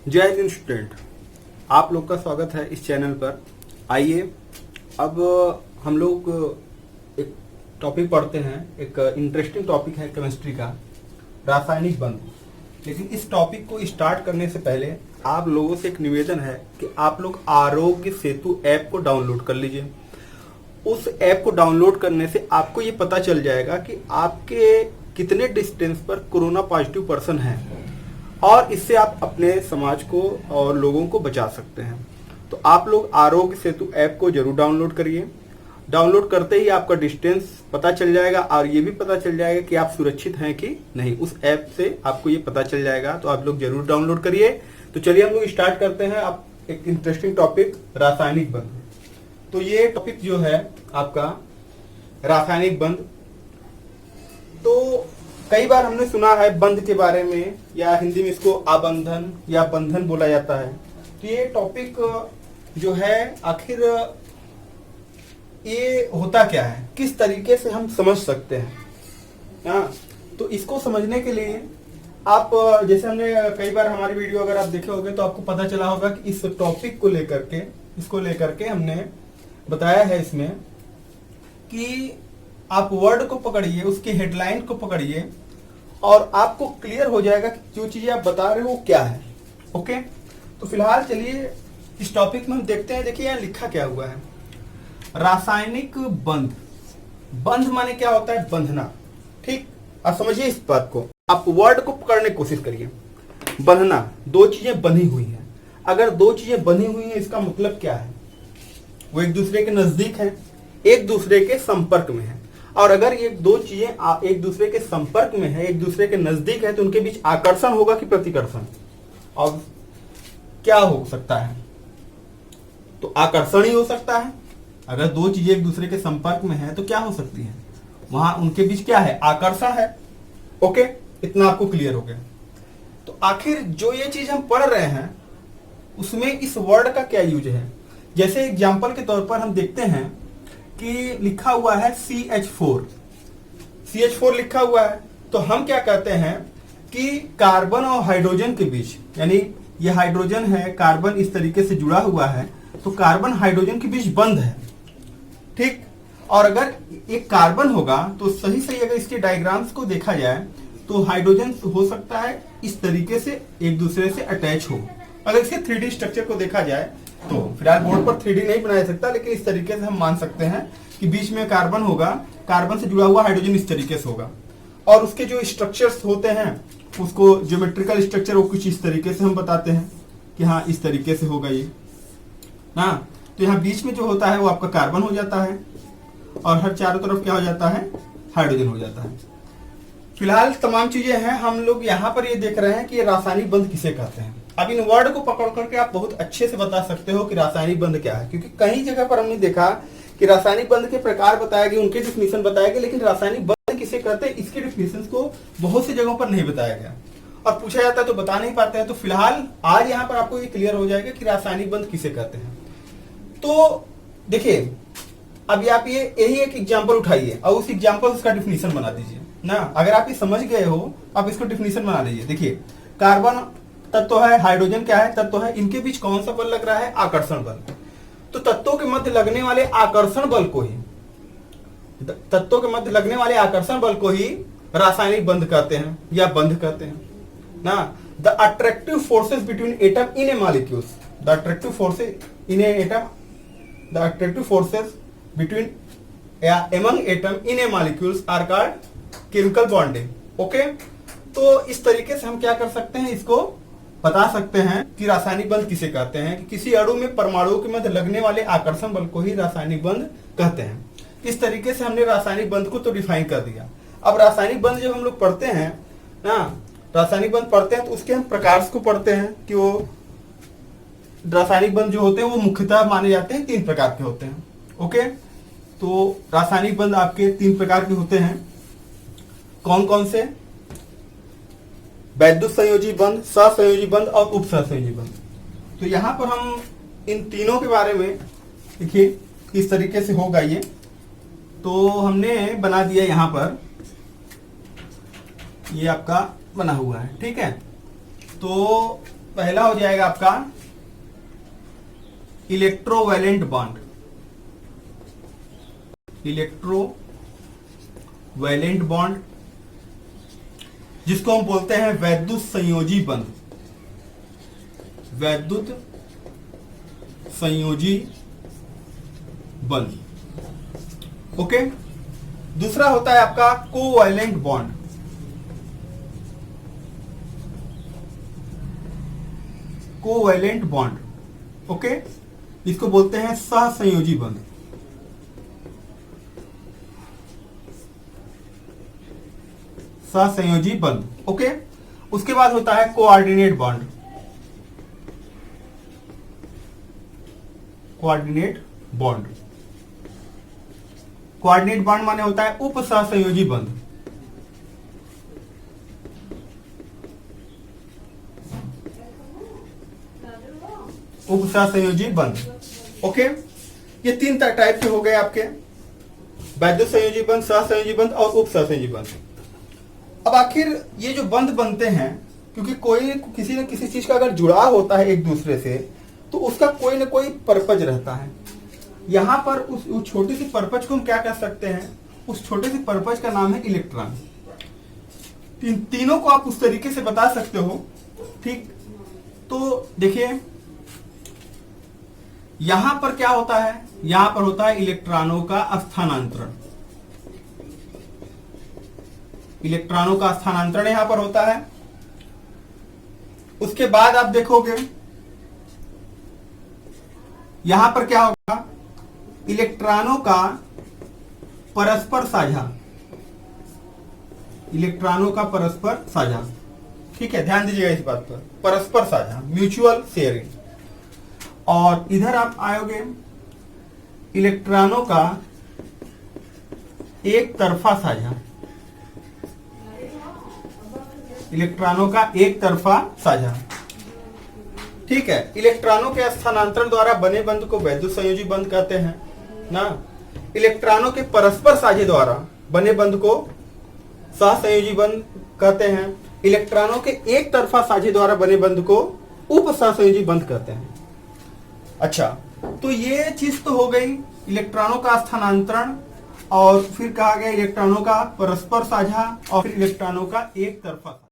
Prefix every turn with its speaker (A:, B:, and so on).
A: जय हिंद स्टूडेंट, आप लोग का स्वागत है इस चैनल पर। आइए अब हम लोग एक टॉपिक पढ़ते हैं। एक इंटरेस्टिंग टॉपिक है केमिस्ट्री का, रासायनिक बंध। लेकिन इस टॉपिक को स्टार्ट करने से पहले आप लोगों से एक निवेदन है कि आप लोग आरोग्य सेतु ऐप को डाउनलोड कर लीजिए। उस ऐप को डाउनलोड करने से आपको ये पता चल जाएगा कि आपके कितने डिस्टेंस पर कोरोना पॉजिटिव पर्सन है और इससे आप अपने समाज को और लोगों को बचा सकते हैं। तो आप लोग आरोग्य सेतु ऐप को जरूर डाउनलोड करिए। डाउनलोड करते ही आपका डिस्टेंस पता चल जाएगा और ये भी पता चल जाएगा कि आप सुरक्षित हैं कि नहीं। उस ऐप से आपको ये पता चल जाएगा, तो आप लोग जरूर डाउनलोड करिए। तो चलिए हम लोग स्टार्ट करते हैं। आप एक इंटरेस्टिंग टॉपिक, रासायनिक बंध। तो ये टॉपिक जो है आपका रासायनिक बंध। तो कई बार हमने सुना है बंध के बारे में, या हिंदी में इसको आबंधन या बंधन बोला जाता है। तो ये टॉपिक जो है आखिर ये होता क्या है, किस तरीके से हम समझ सकते हैं। हाँ, तो इसको समझने के लिए आप, जैसे हमने कई बार हमारी वीडियो अगर आप देखे होंगे तो आपको पता चला होगा कि इस टॉपिक को लेकर के हमने बताया है इसमें कि आप वर्ड को पकड़िए, उसकी हेडलाइन को पकड़िए और आपको क्लियर हो जाएगा कि जो चीजें आप बता रहे हो वो क्या है। ओके, तो फिलहाल चलिए इस टॉपिक में हम देखते हैं। देखिए यहाँ लिखा क्या हुआ है, रासायनिक बंध। बंध माने क्या होता है? बंधना। ठीक, अब समझिए इस बात को। आप वर्ड को पकड़ने की कोशिश करिए। बंधना, दो चीजें बंधी हुई हैं। अगर दो चीजें बंधी हुई हैं इसका मतलब क्या है? वो एक दूसरे के नजदीक है, एक दूसरे के संपर्क में है। और अगर ये दो चीजें एक दूसरे के संपर्क में है, एक दूसरे के नजदीक है, तो उनके बीच आकर्षण होगा कि प्रतिकर्षण? और क्या हो सकता है? तो आकर्षण ही हो सकता है। अगर दो चीजें एक दूसरे के संपर्क में है तो क्या हो सकती है? वहां उनके बीच क्या है? आकर्षण है। ओके, इतना आपको क्लियर हो गया। तो आखिर जो ये चीज हम पढ़ रहे हैं उसमें इस वर्ड का क्या यूज है? जैसे एग्जाम्पल के तौर पर हम देखते हैं कि लिखा हुआ है CH4 लिखा हुआ है। तो हम क्या कहते हैं कि कार्बन और हाइड्रोजन के बीच, यानी ये हाइड्रोजन है, कार्बन इस तरीके से जुड़ा हुआ है, तो कार्बन हाइड्रोजन के बीच बंध है। ठीक, और अगर एक कार्बन होगा तो सही अगर इसके डायग्राम्स को देखा जाए तो हाइड्रोजन हो सकता है इस तरीके से एक दूसरे से अटैच हो। अगर इसके 3D स्ट्रक्चर को देखा जाए तो फिलहाल बोर्ड पर 3D नहीं बनाया सकता, लेकिन इस तरीके से हम मान सकते हैं कि बीच में कार्बन होगा, कार्बन से जुड़ा हुआ हाइड्रोजन इस तरीके से होगा, और उसके जो स्ट्रक्चर्स होते हैं उसको ज्योमेट्रिकल स्ट्रक्चर वो कुछ इस तरीके से हम बताते हैं कि हाँ इस तरीके से होगा ये। हाँ, तो यहाँ बीच में जो होता है वो आपका कार्बन हो जाता है और हर चारों तरफ क्या हो जाता है? हाइड्रोजन हो जाता है। फिलहाल तमाम चीजें हैं, हम लोग यहाँ पर ये देख रहे हैं कि ये रासायनिक बंध किसे कहते हैं। अब इन वर्ड को पकड़ करके आप बहुत अच्छे से बता सकते हो कि रासायनिक बंध क्या है, क्योंकि कई जगह पर हमने देखा कि रासायनिक बंध के प्रकार बताए गए, उनके डिफिनीशन बताए गए, लेकिन रासायनिक बंध किसे कहते हैं इसके डिफिनीशन को बहुत सी जगहों पर नहीं बताया गया और पूछा जाता है तो बता नहीं पाते हैं। तो फिलहाल आज यहाँ पर आपको ये क्लियर हो जाएगा कि रासायनिक बंध किसे कहते हैं। तो देखिए, अभी आप यही एक एग्जाम्पल उठाइए और उस एग्जाम्पल उसका डिफिनीशन बना दीजिए ना। अगर आप ये समझ गए हो आप इसको डिफिनीशन बना लीजिए। देखिए, कार्बन तत्व है, हाइड्रोजन क्या है? तत्व है। इनके बीच कौन सा बल लग रहा है? आकर्षण बल। तो तत्वों के मध्य लगने वाले आकर्षण बल को ही रासायनिक बंध कहते हैं या बंध कहते हैं ना। The attractive forces between atom in A molecules, the attractive forces between among atom in a molecules are called chemical bonding। Okay, तो इस तरीके से हम क्या कर सकते हैं, इसको बता सकते हैं कि रासायनिक बंध किसे कहते हैं कि किसी अणु में परमाणुओं के मध्य लगने वाले आकर्षण बल को ही रासायनिक बंध कहते हैं। इस तरीके से हमने रासायनिक बंध को तो डिफाइन कर दिया। अब रासायनिक बंध जब हम लोग पढ़ते हैं ना, रासायनिक बंध पढ़ते हैं तो उसके हम प्रकार को पढ़ते हैं कि वो रासायनिक बंध जो होते हैं वो मुख्यतः माने जाते हैं 3 प्रकार के होते हैं। ओके, तो रासायनिक बंध आपके 3 प्रकार के होते हैं। कौन कौन से? वैद्युत संयोजी बंध, सहसंयोजी बंध और उपसहसंयोजी बंध। तो यहां पर हम इन तीनों के बारे में देखिए किस तरीके से होगा ये। तो हमने बना दिया यहां पर, ये आपका बना हुआ है, ठीक है। तो पहला हो जाएगा आपका इलेक्ट्रोवैलेंट बॉन्ड, इलेक्ट्रोवैलेंट बॉन्ड, जिसको हम बोलते हैं वैद्युत संयोजी बंध, वैद्युत संयोजी बंध। ओके। दूसरा होता है आपका covalent bond, covalent bond. Okay, इसको बोलते हैं सहसंयोजी बंध, सहसंयोजी बंध। ओके। उसके बाद होता है coordinate bond, coordinate bond. Coordinate bond माने होता है उप सहसंयोजी बंध, उप सहसंयोजी बंध। ओके, ये तीन टाइप के हो गए आपके, वैद्युत संयोजी बंध, सहसंयोजी बंध और उप सहसंयोजी बंध। अब आखिर ये जो बंध बनते हैं, क्योंकि कोई किसी न किसी चीज का अगर जुड़ाव होता है एक दूसरे से, तो उसका कोई ना कोई पर्पज रहता है। यहां पर उस छोटी सी पर्पज को हम क्या कह सकते हैं, उस छोटे सी पर्पज का नाम है इलेक्ट्रॉन। तीनों को आप उस तरीके से बता सकते हो। ठीक, तो देखिए यहां पर क्या होता है, यहां पर होता है इलेक्ट्रॉनों का स्थानांतरण, इलेक्ट्रॉनों का स्थानांतरण यहां पर होता है। उसके बाद आप देखोगे यहां पर क्या होगा, इलेक्ट्रॉनों का परस्पर साझा, इलेक्ट्रॉनों का परस्पर साझा। ठीक है, ध्यान दीजिएगा इस बात पर, परस्पर साझा, म्यूचुअल शेयरिंग। और इधर आप आयोगे इलेक्ट्रॉनों का एक तरफा साझा, इलेक्ट्रॉनों का एक तरफा साझा। ठीक है, इलेक्ट्रॉनों के स्थानांतरण द्वारा बने बंध को वैद्युत संयोजी बंध कहते हैं ना। इलेक्ट्रॉनों के परस्पर साझे द्वारा बने बंध को सहसंयोजी बंध कहते हैं। इलेक्ट्रॉनों के एक तरफा साझे द्वारा बने बंध को उप सहसंयोजी बंध कहते हैं। अच्छा, तो ये चीज तो हो गई इलेक्ट्रॉनों का स्थानांतरण, और फिर कहा गया इलेक्ट्रॉनों का परस्पर साझा, और फिर इलेक्ट्रॉनों का एक तरफा साझा।